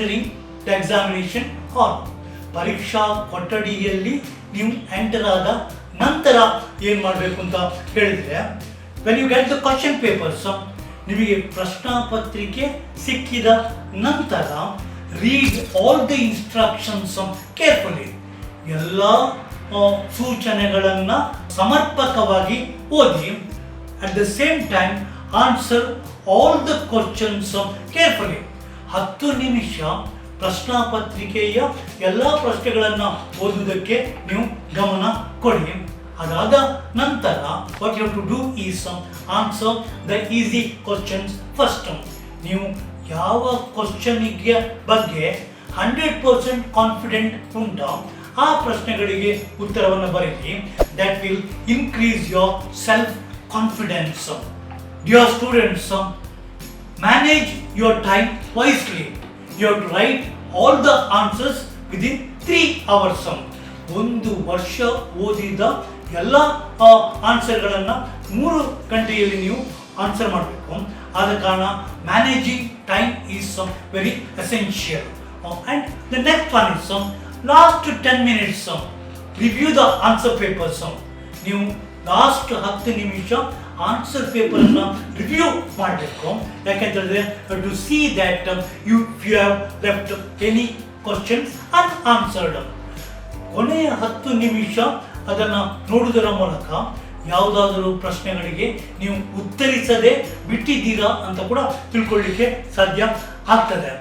Entering the examination hall. ಪರೀಕ್ಷಾ ಕೊಠಡಿಯಲ್ಲಿ ನೀವು ಎಂಟರ್ ಆದ ನಂತರ ಏನು ಮಾಡಬೇಕು ಅಂತ ಹೇಳಿದರೆ, when you get the question papers, ನಿಮಗೆ ಪ್ರಶ್ನಾ ಪತ್ರಿಕೆ ಸಿಕ್ಕಿದ ನಂತರ read all the instructions carefully. ಎಲ್ಲ ಸೂಚನೆಗಳನ್ನು ಸಮರ್ಪಕವಾಗಿ ಓದಿ. At the same time answer all the questions carefully. 10 ನಿಮಿಷ ಪ್ರಶ್ನಾ ಪತ್ರಿಕೆಯ ಎಲ್ಲ ಪ್ರಶ್ನೆಗಳನ್ನು ಓದುವುದಕ್ಕೆ ನೀವು ಗಮನ ಕೊಡಿ. ಅದಾದ ನಂತರ what you have to do is answer the easy questions first. ನೀವು ಯಾವ ಕ್ವಶನಿಗೆ ಬಗ್ಗೆ 100% ಕಾನ್ಫಿಡೆಂಟ್ ಉಂಟೋ ಆ ಪ್ರಶ್ನೆಗಳಿಗೆ ಉತ್ತರವನ್ನು ಬರೆಯಿರಿ. That will increase your self confidence. Dear students, manage your time wisely. You have to write all the answers within 3 hours. 1 ವರ್ಷ ಓದಿದ ಎಲ್ಲ ಆನ್ಸರ್ಗಳನ್ನು 3 ಗಂಟೆಯಲ್ಲಿ ನೀವು ಆನ್ಸರ್ ಮಾಡಬೇಕು. ಆದ ಕಾರಣ managing time is very essential. And the next one is last 10 minutes review the answer papers. ನೀವು last 10 ನಿಮಿಷ ಆನ್ಸರ್ ಪೇಪರನ್ನು ರಿವ್ಯೂ ಮಾಡಬೇಕು. ಯಾಕೆಂತಂದರೆ to see that you have left any questions unanswered. ಕೊನೆಯ 10 ನಿಮಿಷ ಅದನ್ನು ನೋಡುವುದರ ಮೂಲಕ ಯಾವುದಾದರೂ ಪ್ರಶ್ನೆಗಳಿಗೆ ನೀವು ಉತ್ತರಿಸದೆ ಬಿಟ್ಟಿದ್ದೀರಾ ಅಂತ ಕೂಡ ತಿಳ್ಕೊಳ್ಳಿಕ್ಕೆ ಸಾಧ್ಯ ಆಗ್ತದೆ.